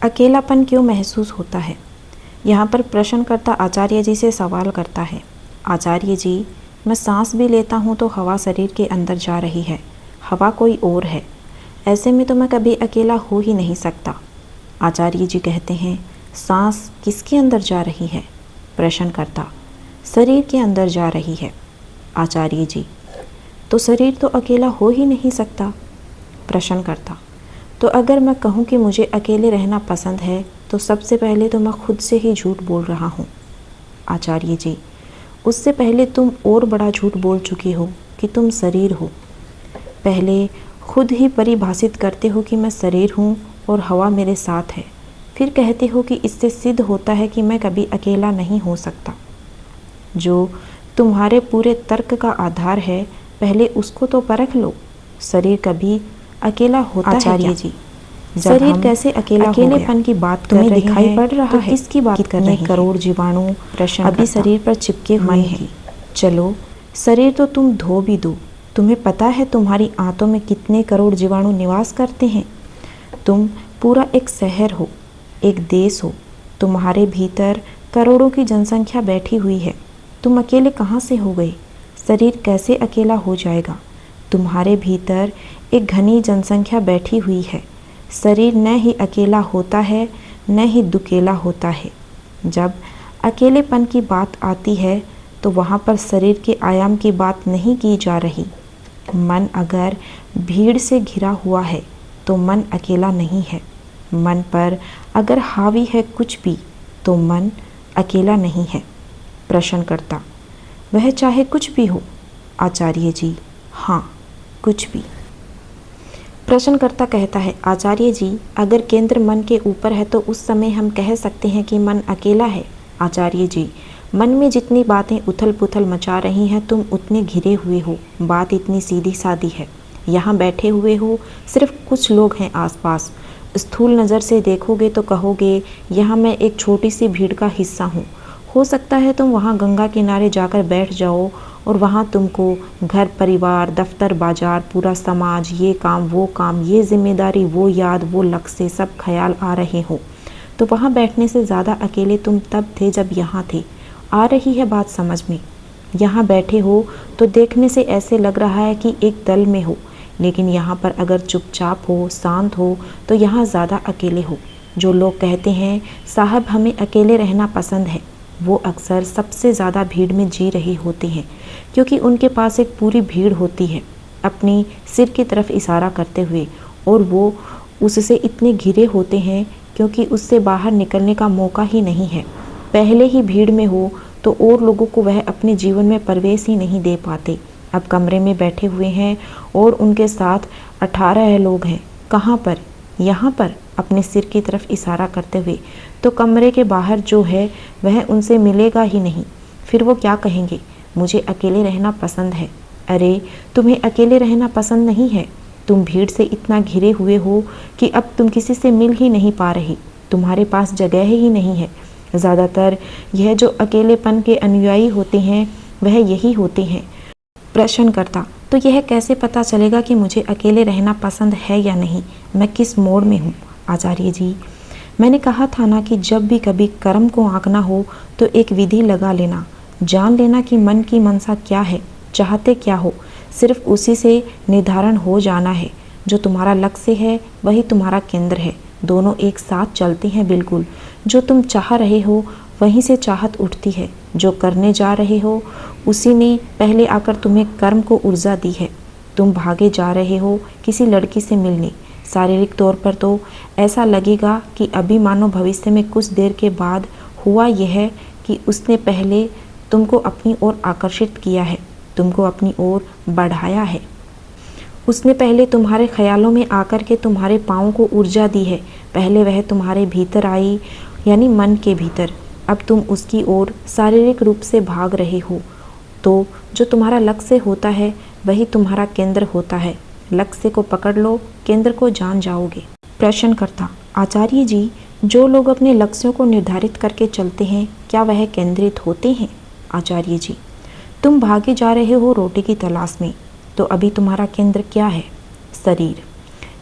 अकेलापन क्यों महसूस होता है? यहाँ पर प्रश्नकर्ता आचार्य जी से सवाल करता है। आचार्य जी, मैं सांस भी लेता हूँ तो हवा शरीर के अंदर जा रही है, हवा कोई और है, ऐसे में तो मैं कभी अकेला हो ही नहीं सकता। आचार्य जी कहते हैं, सांस किसके अंदर जा रही है? प्रश्नकर्ता, शरीर के अंदर जा रही है। आचार्य जी, तो शरीर तो अकेला हो ही नहीं सकता। प्रश्नकर्ता, तो अगर मैं कहूँ कि मुझे अकेले रहना पसंद है तो सबसे पहले तो मैं खुद से ही झूठ बोल रहा हूँ। आचार्य जी, उससे पहले तुम और बड़ा झूठ बोल चुकी हो कि तुम शरीर हो। पहले खुद ही परिभाषित करते हो कि मैं शरीर हूँ और हवा मेरे साथ है, फिर कहते हो कि इससे सिद्ध होता है कि मैं कभी अकेला नहीं हो सकता। जो तुम्हारे पूरे तर्क का आधार है, पहले उसको तो परख लो। शरीर कभी अकेला होता है क्या? आचार्य जी, शरीर कैसे अकेलेपन की बात तुम्हें दिखाई पड़ रहा है? किसकी बात कर रहे हैं? करोड़ जीवाणु अभी शरीर पर चिपके हुए हैं। चलो, शरीर तो तुम धो भी दो, तुम्हें पता है तुम्हारी आंतों में कितने करोड़ जीवाणु निवास करते हैं? तुम पूरा एक शहर हो, एक देश हो, तुम्हारे भीतर करोड़ों की जनसंख्या बैठी हुई है। तुम अकेले कहाँ से हो गए? शरीर कैसे अकेला हो जाएगा? तुम्हारे भीतर एक घनी जनसंख्या बैठी हुई है। शरीर न ही अकेला होता है, न ही दुकेला होता है। जब अकेलेपन की बात आती है तो वहाँ पर शरीर के आयाम की बात नहीं की जा रही। मन अगर भीड़ से घिरा हुआ है तो मन अकेला नहीं है। मन पर अगर हावी है कुछ भी तो मन अकेला नहीं है। प्रश्नकर्ता, वह चाहे कुछ भी हो। आचार्य जी, हाँ, कुछ भी। प्रश्नकर्ता कहता है, आचार्य जी, अगर केंद्र मन के ऊपर है तो उस समय हम कह सकते हैं कि मन अकेला है। आचार्य जी, मन में जितनी बातें उथल पुथल मचा रही हैं तुम उतने घिरे हुए हो। बात इतनी सीधी सादी है। यहाँ बैठे हुए हो, सिर्फ कुछ लोग हैं आसपास। स्थूल नज़र से देखोगे तो कहोगे यहाँ मैं एक छोटी सी भीड़ का हिस्सा हूँ। हो सकता है तुम वहाँ गंगा किनारे जाकर बैठ जाओ और वहाँ तुमको घर परिवार दफ्तर बाजार पूरा समाज, ये काम वो काम, ये जिम्मेदारी वो याद वो लक्ष्य सब ख्याल आ रहे हो। तो वहाँ बैठने से ज़्यादा अकेले तुम तब थे जब यहाँ थे। आ रही है बात समझ में? यहाँ बैठे हो तो देखने से ऐसे लग रहा है कि एक दल में हो, लेकिन यहाँ पर अगर चुपचाप हो, शांत हो तो यहाँ ज़्यादा अकेले हो। जो लोग कहते हैं साहब हमें अकेले रहना पसंद है, वो अक्सर सबसे ज़्यादा भीड़ में जी रहे होते हैं, क्योंकि उनके पास एक पूरी भीड़ होती है अपनी सिर की तरफ इशारा करते हुए, और वो उससे इतने घिरे होते हैं क्योंकि उससे बाहर निकलने का मौका ही नहीं है। पहले ही भीड़ में हो तो और लोगों को वह अपने जीवन में प्रवेश ही नहीं दे पाते। अब कमरे में बैठे हुए हैं और उनके साथ 18 लोग हैं। कहाँ पर? यहाँ पर, अपने सिर की तरफ इशारा करते हुए। तो कमरे के बाहर जो है वह उनसे मिलेगा ही नहीं। फिर वो क्या कहेंगे? मुझे अकेले रहना पसंद है। अरे, तुम्हें अकेले रहना पसंद नहीं है। तुम भीड़ से इतना घिरे हुए हो कि अब तुम किसी से मिल ही नहीं पा रही। तुम्हारे पास जगह ही नहीं है। ज़्यादातर यह जो अकेलेपन के अनुयायी होते हैं वह यही होते हैं। प्रश्नकर्ता, तो यह कैसे पता चलेगा कि मुझे अकेले रहना पसंद है या नहीं? मैं किस मोड़ में हूँ? आचार्य जी, मैंने कहा था ना कि जब भी कभी कर्म को आंकना हो तो एक विधि लगा लेना, जान लेना कि मन की मनसा क्या है, चाहते क्या हो, सिर्फ उसी से निर्धारण हो जाना है। जो तुम्हारा लक्ष्य है वही तुम्हारा केंद्र है। दोनों एक साथ चलते हैं बिल्कुल। जो तुम चाह रहे हो वहीं से चाहत उठती है। जो करने जा रहे हो उसी ने पहले आकर तुम्हें कर्म को ऊर्जा दी है। तुम भागे जा रहे हो किसी लड़की से मिलने। शारीरिक तौर पर तो ऐसा लगेगा कि अभी मानो भविष्य में कुछ देर के बाद हुआ यह कि उसने पहले तुमको अपनी ओर आकर्षित किया है, तुमको अपनी ओर बढ़ाया है। उसने पहले तुम्हारे ख्यालों में आकर के तुम्हारे पाँव को ऊर्जा दी है। पहले वह तुम्हारे भीतर आई, यानी मन के भीतर। अब तुम उसकी ओर शारीरिक रूप से भाग रहे हो। तो जो तुम्हारा लक्ष्य होता है वही तुम्हारा केंद्र होता है। लक्ष्य को पकड़ लो, केंद्र को जान जाओगे। प्रश्नकर्ता, आचार्य जी, जो लोग अपने लक्ष्यों को निर्धारित करके चलते हैं क्या वह केंद्रित होते हैं? आचार्य जी, तुम भागे जा रहे हो रोटी की तलाश में, तो अभी तुम्हारा केंद्र क्या है? शरीर।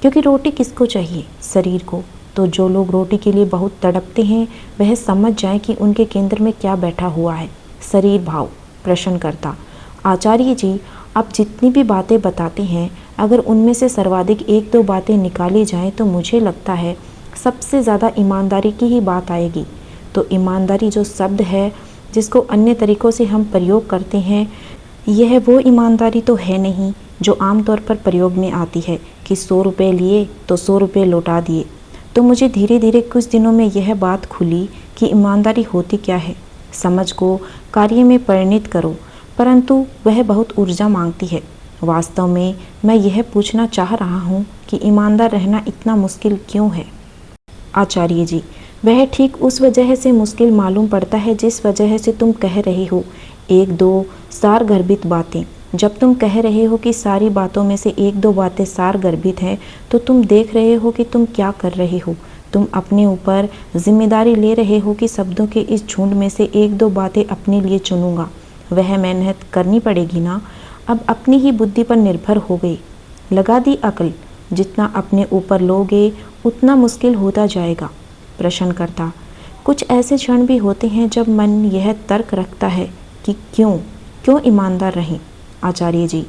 क्योंकि रोटी किसको चाहिए? शरीर को। तो जो लोग रोटी के लिए बहुत तड़पते हैं वह समझ जाएं कि उनके केंद्र में क्या बैठा हुआ है, शरीर भाव। प्रश्नकर्ता: आचार्य जी, आप जितनी भी बातें बताते हैं, अगर उनमें से सर्वाधिक 1-2 बातें निकाली जाएं तो मुझे लगता है सबसे ज़्यादा ईमानदारी की ही बात आएगी। तो ईमानदारी जो शब्द है जिसको अन्य तरीक़ों से हम प्रयोग करते हैं, यह वो ईमानदारी तो है नहीं जो आमतौर पर प्रयोग में आती है कि 100 रुपये लिए तो 100 रुपये लौटा दिए। तो मुझे धीरे धीरे कुछ दिनों में यह बात खुली कि ईमानदारी होती क्या है। समझ को कार्य में परिणित करो, परंतु वह बहुत ऊर्जा मांगती है। वास्तव में मैं यह पूछना चाह रहा हूँ कि ईमानदार रहना इतना मुश्किल क्यों है? आचार्य जी, वह ठीक उस वजह से मुश्किल मालूम पड़ता है जिस वजह से तुम कह रहे हो 1-2 सारगर्भित बातें। जब तुम कह रहे हो कि सारी बातों में से 1-2 बातें सारगर्भित हैं, तो तुम देख रहे हो कि तुम क्या कर रहे हो। तुम अपने ऊपर जिम्मेदारी ले रहे हो कि शब्दों के इस झुंड में से 1-2 बातें अपने लिए चुनूंगा। वह मेहनत करनी पड़ेगी ना। अब अपनी ही बुद्धि पर निर्भर हो गई, लगा दी अकल। जितना अपने ऊपर लोगे उतना मुश्किल होता जाएगा। प्रश्नकर्ता: कुछ ऐसे क्षण भी होते हैं जब मन यह तर्क रखता है कि क्यों ईमानदार रहें। आचार्य जी: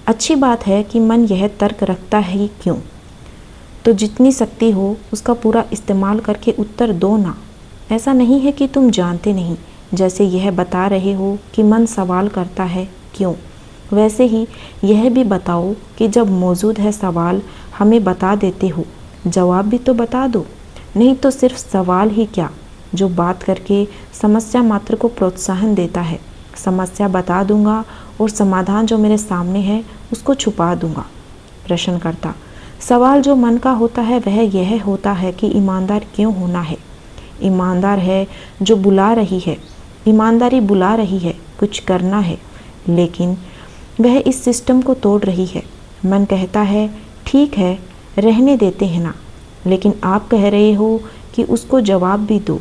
अच्छी बात है कि मन यह तर्क रखता है क्यों। तो जितनी शक्ति हो उसका पूरा इस्तेमाल करके उत्तर दो ना। ऐसा नहीं है कि तुम जानते नहीं, जैसे यह बता रहे हो कि मन सवाल करता है क्यों, वैसे ही यह भी बताओ कि जब मौजूद है सवाल हमें बता देते हो, जवाब भी तो बता दो। नहीं तो सिर्फ सवाल ही क्या, जो बात करके समस्या मात्र को प्रोत्साहन देता है। समस्या बता दूंगा और समाधान जो मेरे सामने है उसको छुपा दूंगा। प्रश्नकर्ता: सवाल जो मन का होता है वह यह होता है कि ईमानदार क्यों होना है। ईमानदार है जो बुला रही है, ईमानदारी बुला रही है, कुछ करना है, लेकिन वह इस सिस्टम को तोड़ रही है। मन कहता है ठीक है, रहने देते हैं ना, लेकिन आप कह रहे हो कि उसको जवाब भी दो।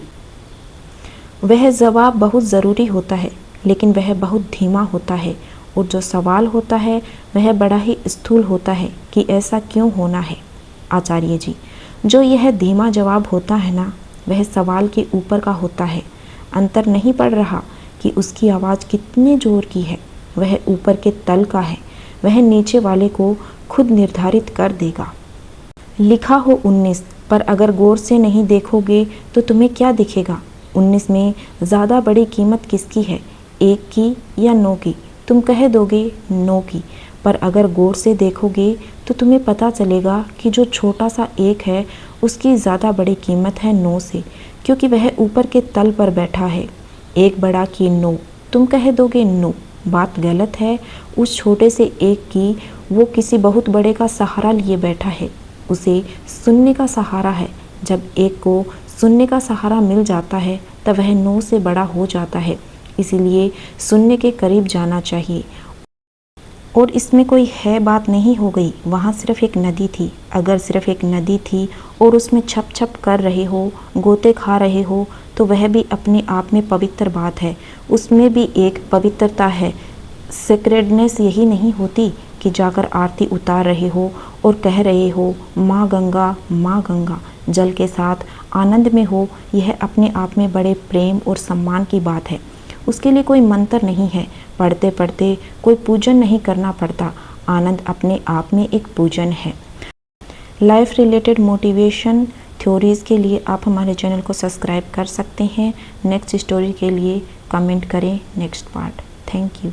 वह जवाब बहुत ज़रूरी होता है, लेकिन वह बहुत धीमा होता है, और जो सवाल होता है वह बड़ा ही स्थूल होता है कि ऐसा क्यों होना है। आचार्य जी, जो यह धीमा जवाब होता है ना, वह सवाल के ऊपर का होता है। अंतर नहीं पड़ रहा कि उसकी आवाज़ कितने जोर की है। वह ऊपर के तल का है, वह नीचे वाले को खुद निर्धारित कर देगा। लिखा हो 19, पर अगर गौर से नहीं देखोगे तो तुम्हें क्या दिखेगा? 19 में ज़्यादा बड़ी कीमत किसकी है, 1 की या 9 की? तुम कह दोगे 9 की, पर अगर गौर से देखोगे तो तुम्हें पता चलेगा कि जो छोटा सा 1 है उसकी ज़्यादा बड़ी कीमत है 9 से, क्योंकि वह ऊपर के तल पर बैठा है। 1 बड़ा कि 9? तुम कह दोगे 9। बात गलत है। उस छोटे से 1 की वो किसी बहुत बड़े का सहारा लिए बैठा है, उसे सुनने का सहारा है। जब 1 को सुनने का सहारा मिल जाता है तब वह 9 से बड़ा हो जाता है। इसीलिए सुनने के करीब जाना चाहिए। और इसमें कोई है बात नहीं हो गई। वहाँ सिर्फ एक नदी थी। अगर सिर्फ एक नदी थी और उसमें छप छप कर रहे हो, गोते खा रहे हो, तो वह भी अपने आप में पवित्र बात है। उसमें भी एक पवित्रता है। सेक्रेडनेस यही नहीं होती कि जाकर आरती उतार रहे हो और कह रहे हो माँ गंगा, माँ गंगा, जल के साथ आनंद में हो। यह अपने आप में बड़े प्रेम और सम्मान की बात है। उसके लिए कोई मंत्र नहीं है, पढ़ते पढ़ते कोई पूजन नहीं करना पड़ता। आनंद अपने आप में एक पूजन है। लाइफ रिलेटेड मोटिवेशन थ्योरीज़ के लिए आप हमारे चैनल को सब्सक्राइब कर सकते हैं। नेक्स्ट स्टोरी के लिए कमेंट करें नेक्स्ट पार्ट। Thank you.